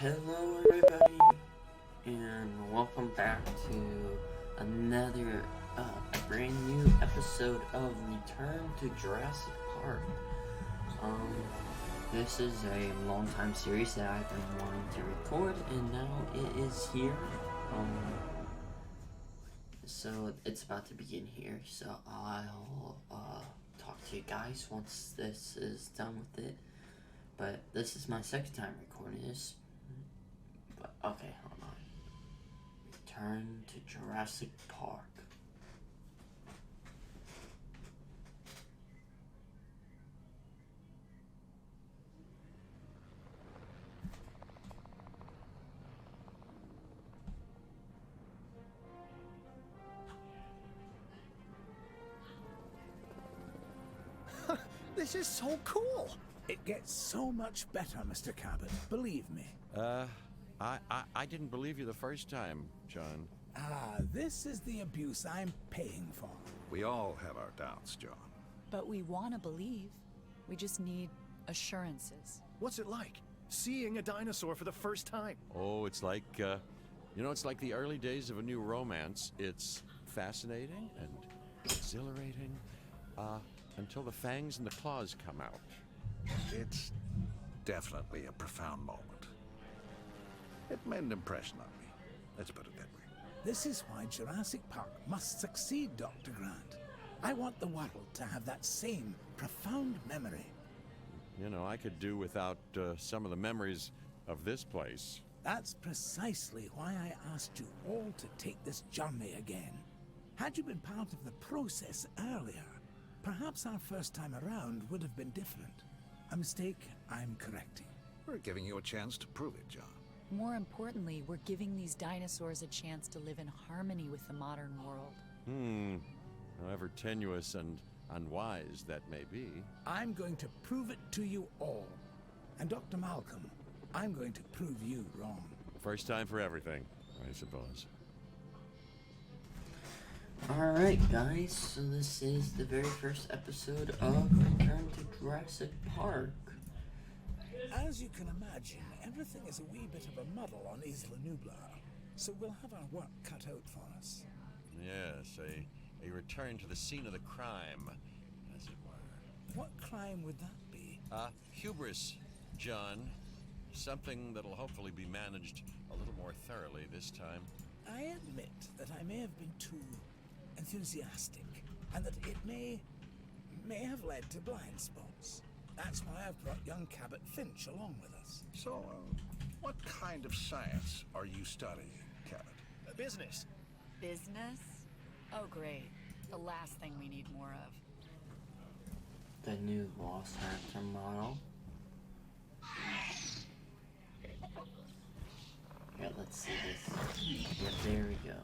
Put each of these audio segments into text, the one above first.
Hello, everybody, and welcome back to another brand new episode of Return to Jurassic Park. This is a long time series that I've been wanting to record, and now it is here. So it's about to begin here. So I'll talk to you guys once this is done with it. But this is my second time recording this. But okay, hold on. Return to Jurassic Park. This is so cool! It gets so much better, Mr. Cabot, believe me. I didn't believe you the first time, John. This is the abuse I'm paying for. We all have our doubts, John. But we want to believe. We just need assurances. What's it like, seeing a dinosaur for the first time? Oh, it's like, it's like the early days of a new romance. It's fascinating and exhilarating, until the fangs and the claws come out. It's definitely a profound moment. It made an impression on me. Let's put it that way. This is why Jurassic Park must succeed, Dr. Grant. I want the world to have that same profound memory. You know, I could do without some of the memories of this place. That's precisely why I asked you all to take this journey again. Had you been part of the process earlier, perhaps our first time around would have been different. A mistake I'm correcting. We're giving you a chance to prove it, John. More importantly, we're giving these dinosaurs a chance to live in harmony with the modern world. However tenuous and unwise that may be. I'm going to prove it to you all. And Dr. Malcolm, I'm going to prove you wrong. First time for everything, I suppose. Alright, guys, so this is the very first episode of Return to Jurassic Park. As you can imagine, everything is a wee bit of a muddle on Isla Nublar, so we'll have our work cut out for us. Yes, a return to the scene of the crime, as it were. What crime would that be? Hubris, John. Something that'll hopefully be managed a little more thoroughly this time. I admit that I may have been too enthusiastic, and that it may have led to blind spots. That's why I've brought young Cabot Finch along with us. So, what kind of science are you studying, Cabot? Business. Business? Oh, great. The last thing we need more of. The new Velociraptor model. Yeah, let's see this. Yeah, there we go.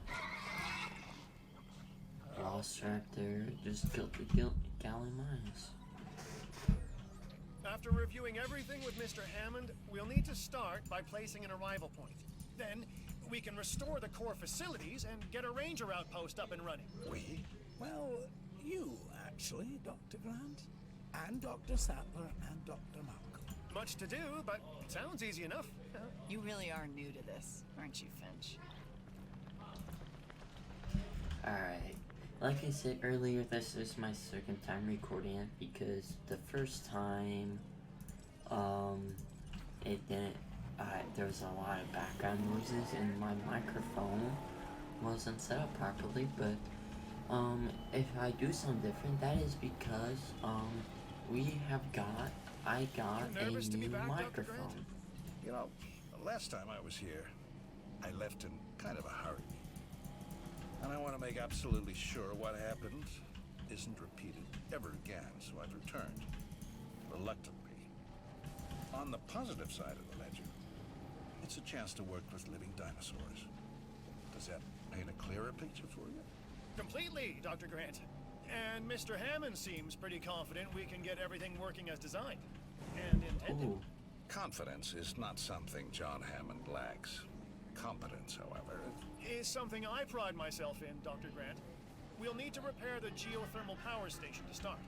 Velociraptor just killed the Gallimimus. After reviewing everything with Mr. Hammond, we'll need to start by placing an arrival point. Then, we can restore the core facilities and get a ranger outpost up and running. We? Well, you, actually, Dr. Grant, and Dr. Sattler, and Dr. Malcolm. Much to do, but it sounds easy enough. You really are new to this, aren't you, Finch? Alright. Like I said earlier, this is my second time recording it because the first time, it didn't, there was a lot of background noises and my microphone wasn't set up properly, but, if I do something different, that is because, I got a new microphone. You know, the last time I was here, I left in kind of a hurry. And I want to make absolutely sure what happened isn't repeated ever again, so I've returned, reluctantly. On the positive side of the ledger, it's a chance to work with living dinosaurs. Does that paint a clearer picture for you? Completely, Dr. Grant. And Mr. Hammond seems pretty confident we can get everything working as designed. And intended. Ooh. Confidence is not something John Hammond lacks. Competence, however, Is something I pride myself in, Dr. Grant. We'll need to repair the geothermal power station to start.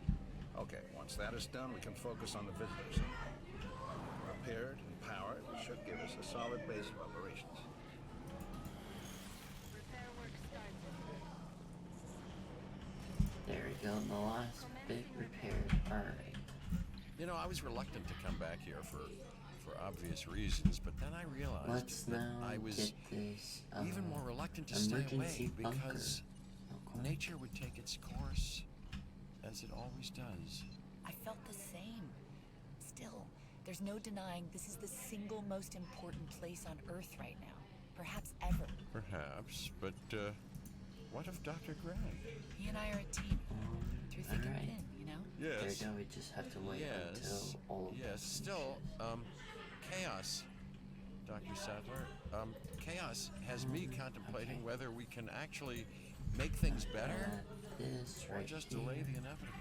Okay, once that is done, we can focus on the visitor center. Repaired and powered, should give us a solid base of operations. There we go, the last bit repaired. Alright. You know, I was reluctant to come back here for obvious reasons, but then I realized Let's that now I was get this even more reluctant to stay away emergency bunker. because Okay. nature would take its course, as it always does. I felt the same. Still, there's no denying this is the single most important place on Earth right now. Perhaps ever. Perhaps, but what of Dr. Grant? He and I are a team. Through thick and alright. thin, you know? There Yes. we go, we just have to wait until all of Yes, this still, finishes. chaos, Dr. Sadler. Chaos has me contemplating Okay. whether we can actually make things better This or right just here. delay the inevitable.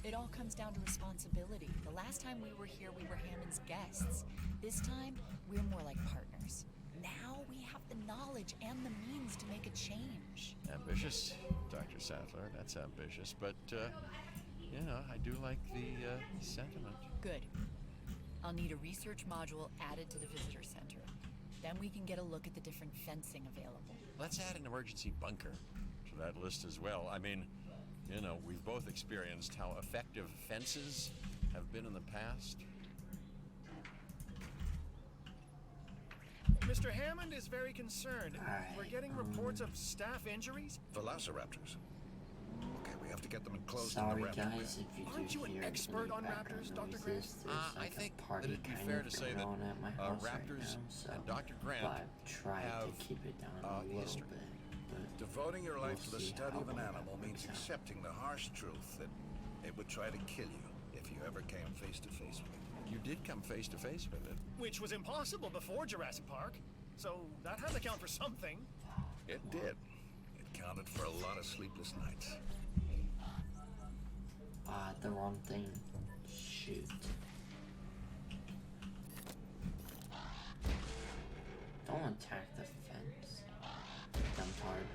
It all comes down to responsibility. The last time we were here, we were Hammond's guests. This time, we're more like partners. Now we have the knowledge and the means to make a change. Ambitious, Dr. Sadler, that's ambitious, but, you know, I do like the sentiment. Good. I'll need a research module added to the visitor center. Then we can get a look at the different fencing available. Let's add an emergency bunker to that list as well. I mean, you know, we've both experienced how effective fences have been in the past. Mr. Hammond is very concerned. Alright, We're getting reports of staff injuries. Velociraptors. Okay, we have to get them enclosed Sorry in the raptor guys pen. if you Aren't do you an hear expert any on background raptors, Dr. noises. Grant? There's I like think a party that it'd be kind fair of to say that going on at my house right raptors now, so and Dr. Grant I've tried to have, keep it down a little history. bit. But Devoting your life to the see study how of an long animal that means works out. accepting the harsh truth that it would try to kill you if you ever came face to face with it. You did come face to face with it. Which was impossible before Jurassic Park. So that had to count for something. It did. It counted for a lot of sleepless nights. The wrong thing. Shoot. Don't attack the fence. Dumbtard.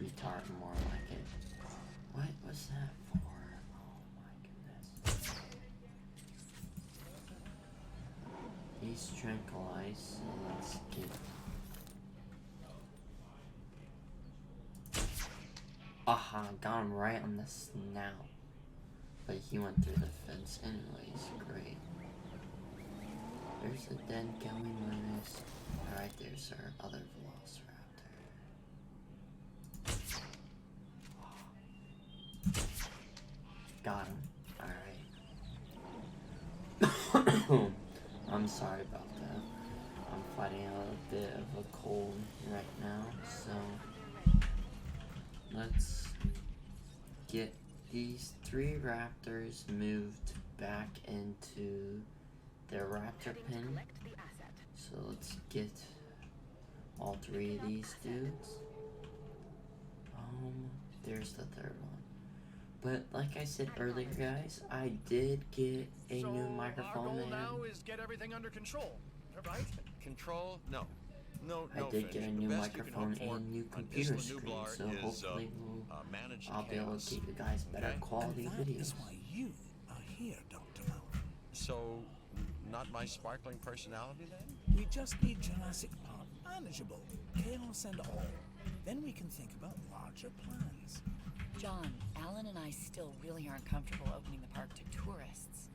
Retard, more like it. What was that for? Oh my goodness. He's tranquilized, so let's get. Aha, got him right on the snout. But he went through the fence anyways, great. There's a dead going minus. Alright, there's our other velociraptor. Got him. Alright. I'm sorry about that. I'm fighting a bit of a cold right now, so let's get these 3 raptors moved back into their raptor pen. So let's get all 3 of these dudes. There's the 3rd one. But like I said earlier, guys, I did get a So new our microphone goal and now is get everything under control, right? Control? No. No, I no, did get a Finch. new The best you can microphone hope for and new on computer Isla screen, Nublar so is, hopefully managed I'll be able chaos. to give you guys better Okay. quality And that videos. is why you are here, Dr. Malcolm. So, not my sparkling personality then? We just need Jurassic Park manageable, chaos and all. Then we can think about larger plans. John, Alan and I still really aren't comfortable opening the park to tourists.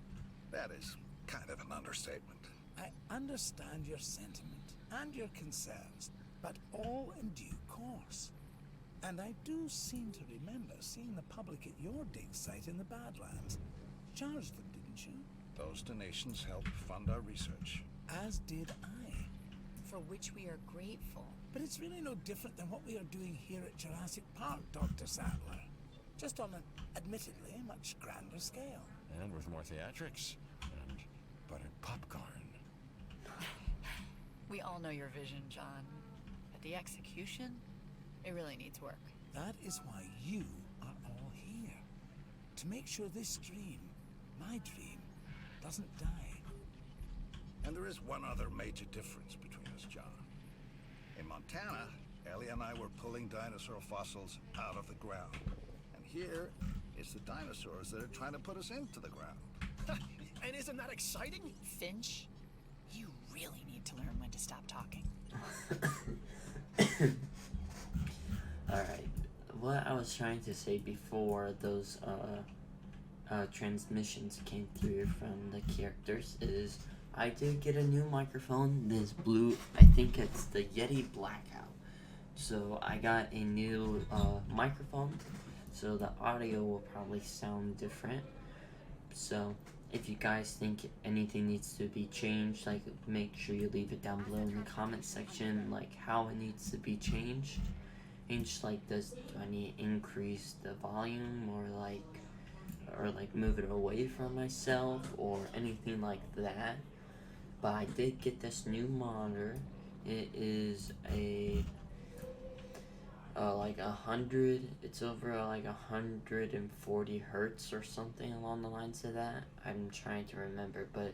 That is kind of an understatement. I understand your sentiment and your concerns, but all in due course. And I do seem to remember seeing the public at your dig site in the Badlands. Charged them, didn't you? Those donations help fund our research. As did I. For which we are grateful. But it's really no different than what we are doing here at Jurassic Park, Dr. Sadler. Just on an, admittedly, much grander scale. And with more theatrics. And buttered popcorn. We all know your vision, John. But the execution, it really needs work. That is why you are all here. To make sure this dream, my dream, doesn't die. And there is one other major difference between us, John. In Montana, Ellie and I were pulling dinosaur fossils out of the ground. And here, it's the dinosaurs that are trying to put us into the ground. And isn't that exciting? Finch, really need to learn when to stop talking. Alright, what I was trying to say before those transmissions came through from the characters is I did get a new microphone, this blue, I think it's the Yeti Blackout. So I got a new microphone, so the audio will probably sound different. So if you guys think anything needs to be changed, like make sure you leave it down below in the comment section, like how it needs to be changed. Like do I need to increase the volume or like move it away from myself or anything like that. But I did get this new monitor. It is a like 100, it's over like 140 hertz or something along the lines of that. I'm trying to remember, but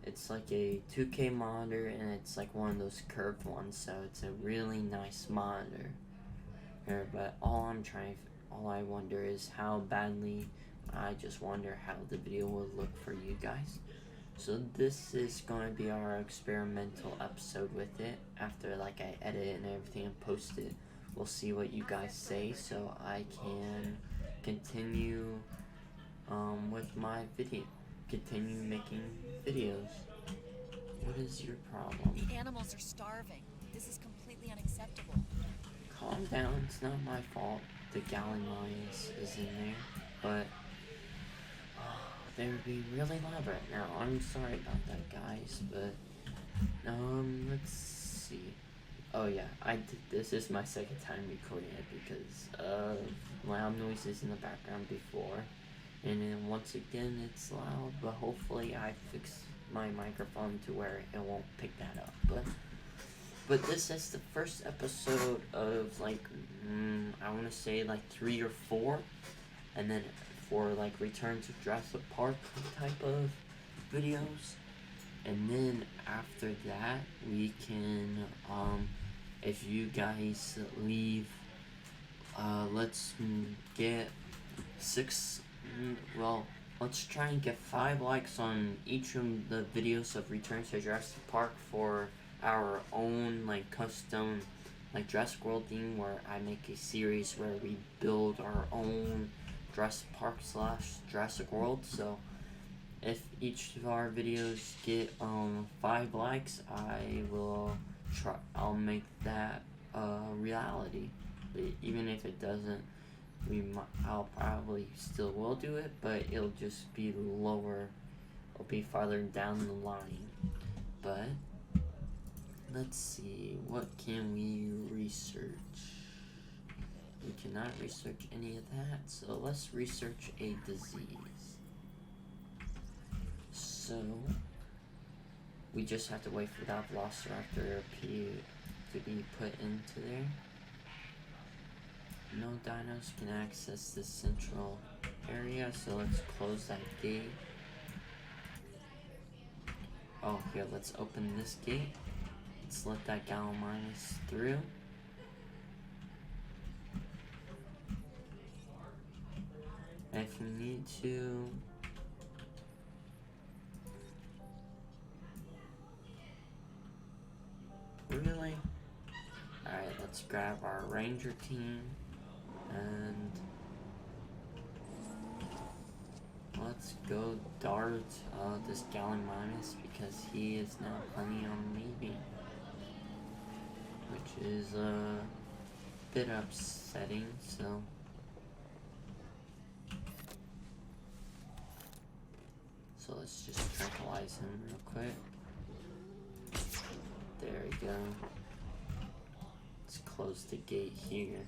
it's like a 2K monitor and it's like one of those curved ones, so it's a really nice monitor. But all I wonder is how badly, I just wonder how the video will look for you guys. So this is going to be our experimental episode with it. After like I edit and everything and post it, we'll see what you guys say so I can continue with my continue making videos. What is your problem? The animals are starving. This is completely unacceptable. Calm down, it's not my fault the Gallimimus is in there, but they would be really loud right now. I'm sorry about that, guys, but let's see. Oh yeah, this is my second time recording it because of loud noises in the background before, and then once again it's loud, but hopefully I fixed my microphone to where it won't pick that up. But this is the first episode of like I want to say like 3 or 4, and then for like Return to Jurassic Park type of videos, and then after that we can if you guys leave let's get 6 let's try and get 5 likes on each of the videos of Return to Jurassic Park for our own like custom like Jurassic World theme, where I make a series where we build our own Jurassic Park / Jurassic World. So if each of our videos get 5 likes, I'll make that reality. But even if it doesn't, I'll probably still will do it, but it'll just be lower, it'll be farther down the line. But let's see, what can we research? We cannot research any of that, so let's research a disease. So we just have to wait for that velociraptor to be put into there. No dinos can access this central area, so let's close that gate. Oh, here, let's open this gate. Let's let that Gallimimus through. And if you need to, really? Alright, let's grab our ranger team and let's go dart this Gallimimus because he is now planning on leaving, which is a bit upsetting. So let's just tranquilize him real quick. There we go. Let's close the gate here,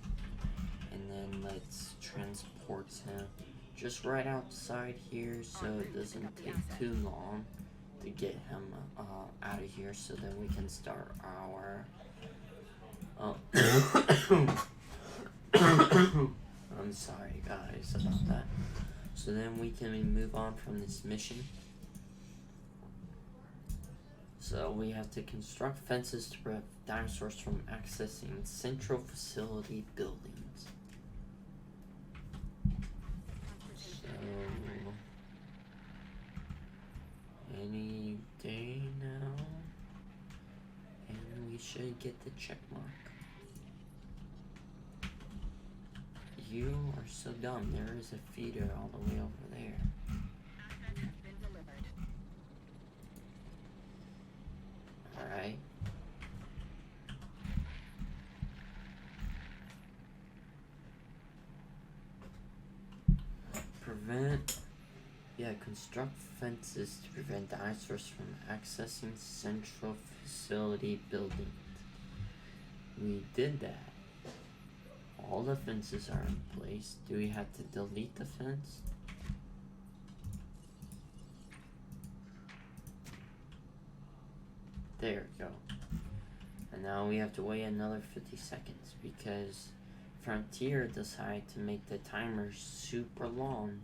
and then let's transport him just right outside here so it doesn't take too long to get him out of here, so then we can start our I'm sorry guys about that. So then we can move on from this mission. So we have to construct fences to prevent dinosaurs from accessing central facility buildings. So any day now. should get the check mark. You are so dumb. There is a feeder all the way over there. Assets have been delivered. Alright. Construct fences to prevent dinosaurs from accessing central facility buildings. We did that. All the fences are in place. Do we have to delete the fence? There we go. And now we have to wait another 50 seconds because Frontier decided to make the timer super long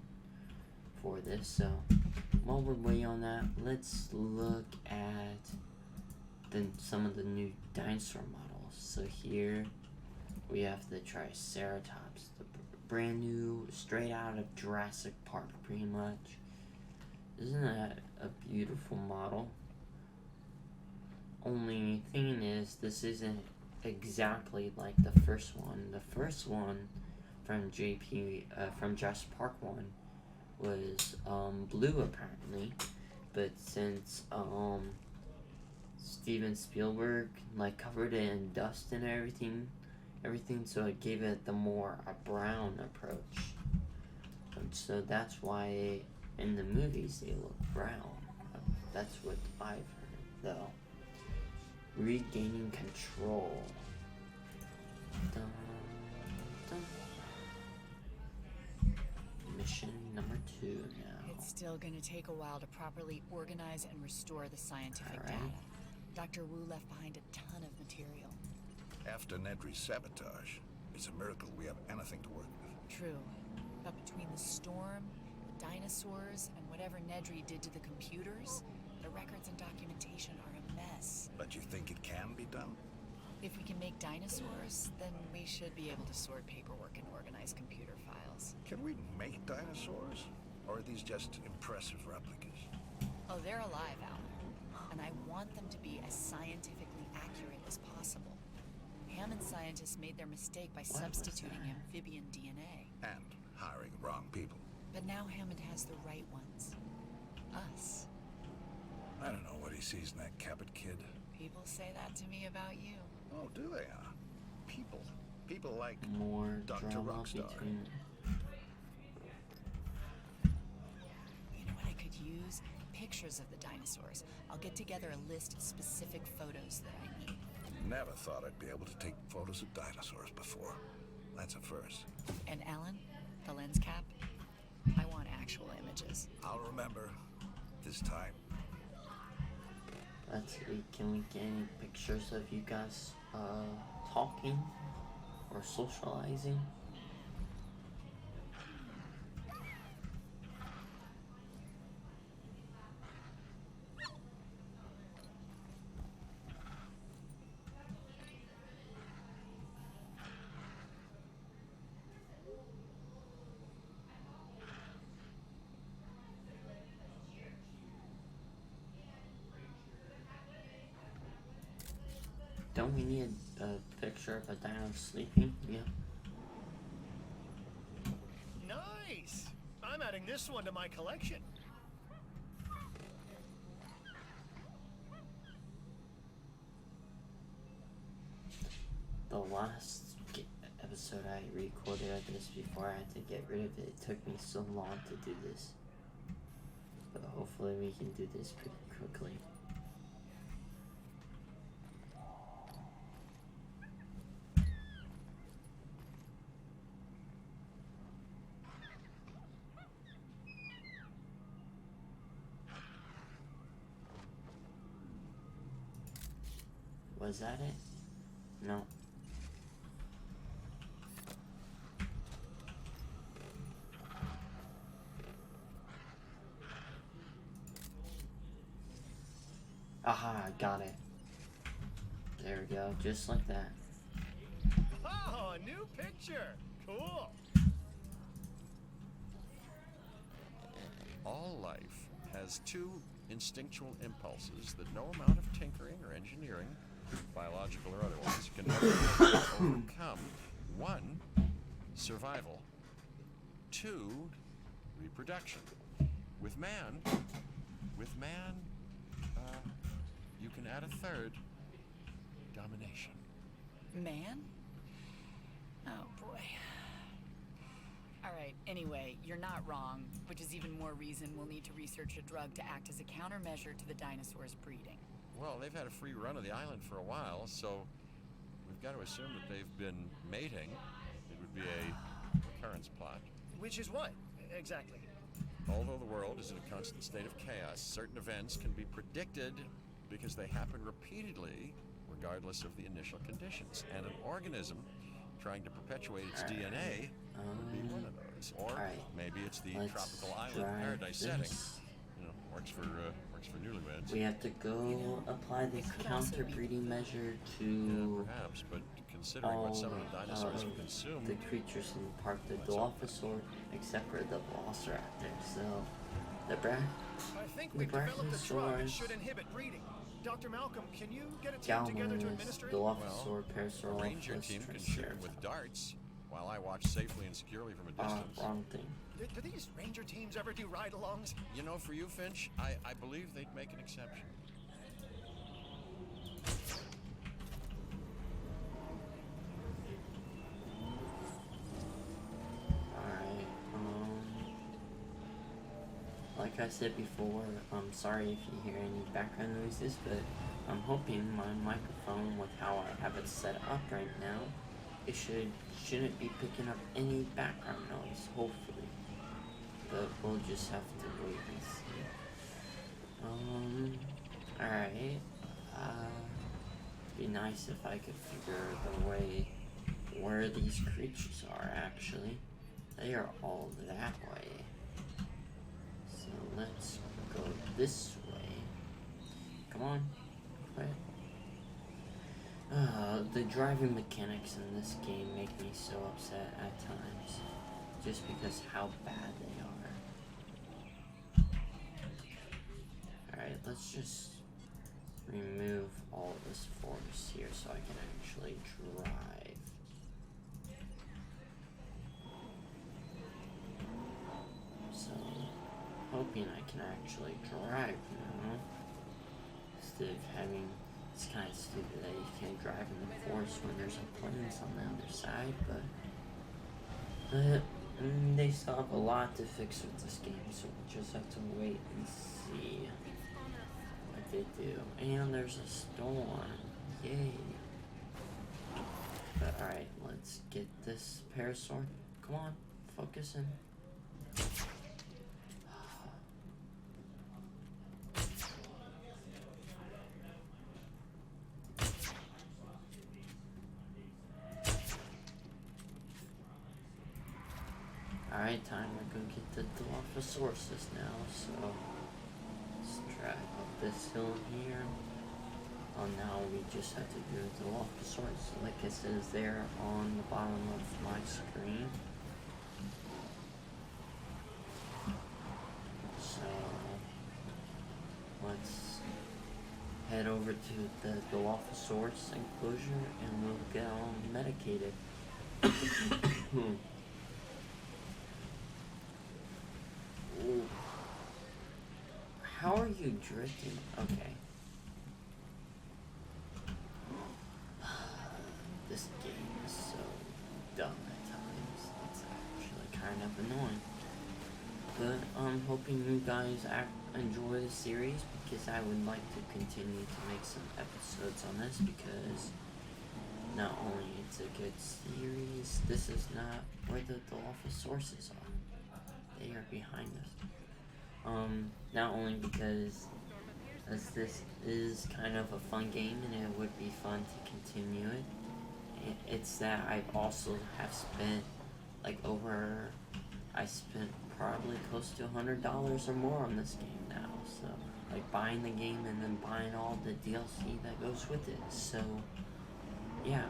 for this. So while we're waiting on that, let's look at some of the new dinosaur models. So here we have the Triceratops, the brand new, straight out of Jurassic Park, pretty much. Isn't that a beautiful model? Only thing is, this isn't exactly like the first one. The first one from from Jurassic Park 1 was blue apparently, but since Steven Spielberg covered it in dust and everything, so it gave it the more brown approach. And so that's why in the movies they look brown. That's what I've heard though. Regaining control. Dun, dun. Mission number 2 now. It's still gonna take a while to properly organize and restore the scientific Alright. data. Dr. Wu left behind a ton of material. After Nedry's sabotage, it's a miracle we have anything to work with. True. But between the storm, the dinosaurs, and whatever Nedry did to the computers, the records and documentation are a mess. But you think it can be done? If we can make dinosaurs, then we should be able to sort paperwork and organize computer files. Can we make dinosaurs? Or are these just impressive replicas? Oh, they're alive, Alan. And I want them to be as scientifically accurate as possible. Hammond scientists made their mistake by substituting amphibian DNA. And hiring the wrong people. But now Hammond has the right ones. Us. I don't know what he sees in that Cabot kid. People say that to me about you. Oh, do they? People like More Dr. drama Rockstar. between. You know what I could use? Pictures of the dinosaurs. I'll get together a list of specific photos that I need. Never thought I'd be able to take photos of dinosaurs before. That's a first. And Alan, the lens cap, I want actual images. I'll remember. This time. Let's see, can we get any pictures of you guys talking or socializing? Don't we need a picture of a dino sleeping? Yeah. Nice! I'm adding this one to my collection. The last episode I recorded of this before I had to get rid of it. It took me so long to do this. But hopefully we can do this pretty quickly. Was that it? No. Aha, I got it. There we go, just like that. Oh, a new picture! Cool! All life has two instinctual impulses that no amount of tinkering or engineering biological or otherwise, can never overcome 1, survival, 2, reproduction. With man, you can add a 3rd, domination. Man? Oh boy. Alright, anyway, you're not wrong, which is even more reason we'll need to research a drug to act as a countermeasure to the dinosaurs' breeding. Well, they've had a free run of the island for a while, so we've got to assume that they've been mating. It would be a recurrence plot. Which is what, exactly? Although the world is in a constant state of chaos, certain events can be predicted because they happen repeatedly, regardless of the initial conditions. And an organism trying to perpetuate its DNA would be one of those. Or maybe it's the tropical island paradise setting. You know, works for newlyweds. We have to go apply this counterbreeding measure to perhaps, but considering what some of the dinosaurs have consumed, the creatures in the park, the Dilophosaur, except for the Velociraptor. So the I think we developed a drug that should inhibit breeding. Dr. Malcolm, can you get a team together to administer it? Dilophosaur, a ranger team can shoot it with darts, while I watch safely and securely from a distance. Wrong thing. Do these ranger teams ever do ride-alongs? You know, for you, Finch, I believe they'd make an exception. Alright, like I said before, I'm sorry if you hear any background noises, but I'm hoping my microphone, with how I have it set up right now, it shouldn't be picking up any background noise, hopefully. But we'll just have to wait and see. Alright. Be nice if I could figure the way where these creatures are, actually. They are all that way. So let's go this way. Come on. Quit. The driving mechanics in this game make me so upset at times. Just because how bad they are. Alright, let's just remove all this force here so I can actually drive. So, hoping I can actually drive now. Instead of having, it's kind of stupid that you can't drive in the forest when there's a plains on the other side, but they still have a lot to fix with this game, so we'll just have to wait and see what they do. And there's a storm. Yay. But alright, let's get this parasaur. Come on, focus in. Alright, time to go get the Dilophosaurus now, so let's drive up this hill here. Oh, now we just have to do the Dilophosaurus, like it says there on the bottom of my screen. So let's head over to the Dilophosaurus enclosure and we'll get all medicated. Ooh. How are you drifting? Okay. This game is so dumb at times. It's actually kind of annoying. But I'm hoping you guys enjoy the series because I would like to continue to make some episodes on this because not only it's a good series, this is not where the Dilophosaurus are. They are behind us. Not only because as this is kind of a fun game and it would be fun to continue it, it's that I also have spent I spent probably close to $100 or more on this game now. So like buying the game and then buying all the DLC that goes with it. So yeah,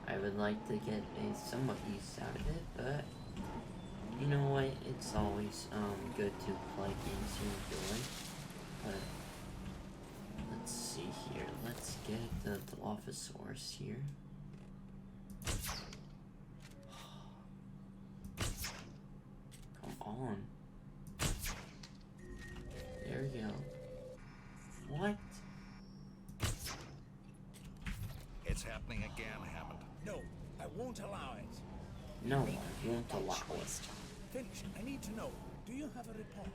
I would like to get a somewhat use out of it, but you know what, it's always good to play games you enjoy. But let's see here, let's get the Dilophosaurus here. Come on. There we go. What? It's happening again, Hammond. No, I won't allow it. No, I won't allow it. Finch, I need to know, do you have a report?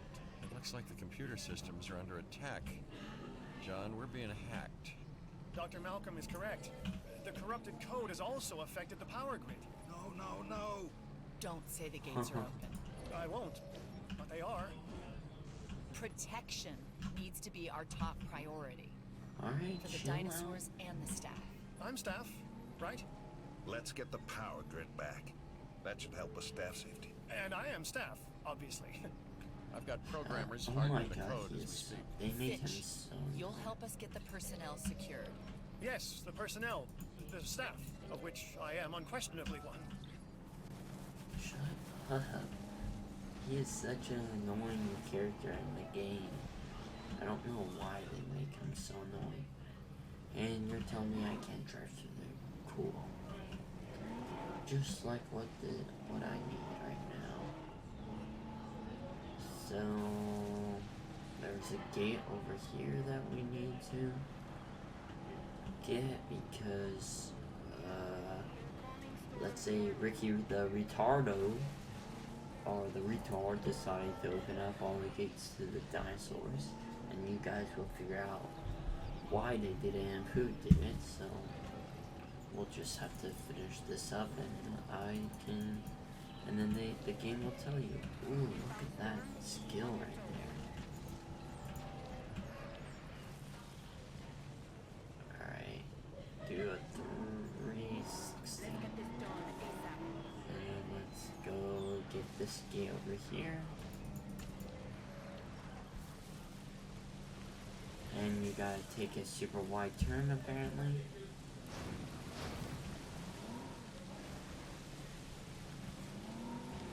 It looks like the computer systems are under attack. John, we're being hacked. Dr. Malcolm is correct. The corrupted code has also affected the power grid. No. Don't say the gates are open. I won't, but they are. Protection needs to be our top priority. Alright, For the chill out. dinosaurs and the staff. I'm staff, right? Let's get the power grid back. That should help with staff safety. And I am staff, obviously. I've got programmers Oh my hardening the god, code as we he's, speak. they make him Finch, so... you'll help us get the personnel secured. Yes, the personnel, the staff, of which I am unquestionably one. Shut up. He is such an annoying character in the game. I don't know why they make him so annoying. And you're telling me I can't drive through there. Cool. Just like what I need right now. So there's a gate over here that we need to get because let's say Ricky the retardo or the retard decided to open up all the gates to the dinosaurs, and you guys will figure out why they did it and who did it. So we'll just have to finish this up, and then the game will tell you. Ooh, look at that skill right there. Alright, do a 360. And let's go get this gate over here. And you gotta take a super wide turn apparently.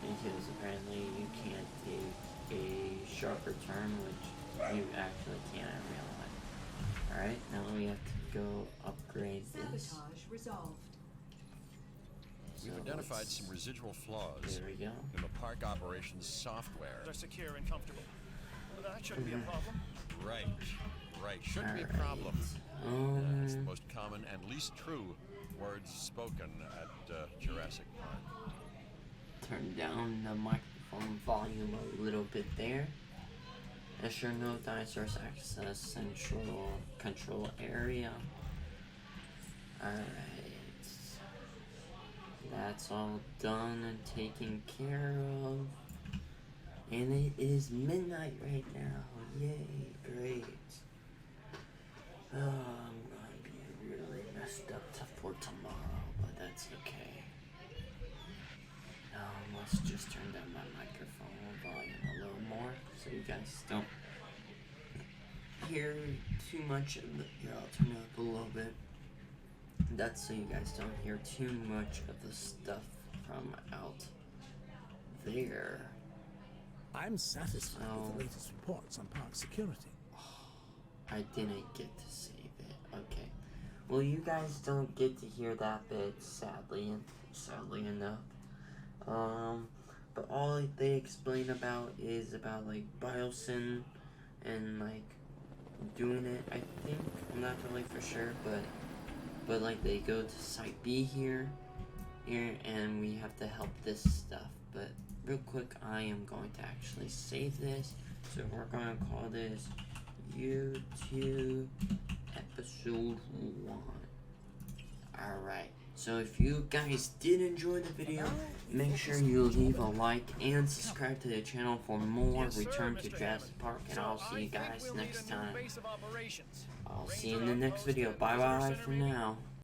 Because apparently you can't take a sharper turn, which you actually can in real life. Alright, now we have to go upgrade this. Sabotage resolved. We've So identified let's- some residual flaws There we go. in the park operations software. They're secure and comfortable. Well, that shouldn't be a problem. Right. Shouldn't be a Alright. problem. It's the most common and least true words spoken at Jurassic Park. Turn down the microphone volume a little bit there. Assure no dinosaurs access central control area. Alright. That's all done and taken care of. And it is midnight right now. Yay, great. I'm gonna be really messed up for tomorrow, but that's okay. Let's just turn down my microphone volume a little more so you guys don't hear too much of the. Here, I'll turn it up a little bit. That's so you guys don't hear too much of the stuff from out there. I'm satisfied with Oh. the latest reports on park security. I didn't get to save it. Okay. Well, you guys don't get to hear that bit, sadly enough. But all they explain about is about like biosyn and like doing it. I think I'm not really for sure, but like they go to site B here, and we have to help this stuff. But real quick, I am going to actually save this. So we're gonna call this YouTube episode 1. Alright, so if you guys did enjoy the video, make sure you leave a like and subscribe to the channel for more Yes, sir, Return to Mr. Jurassic Hammond. Park, and So I'll see you I think guys we'll need next a new time. base of operations. I'll see you Ranger in the next outpost video. and Bye visitor bye center for maybe? now.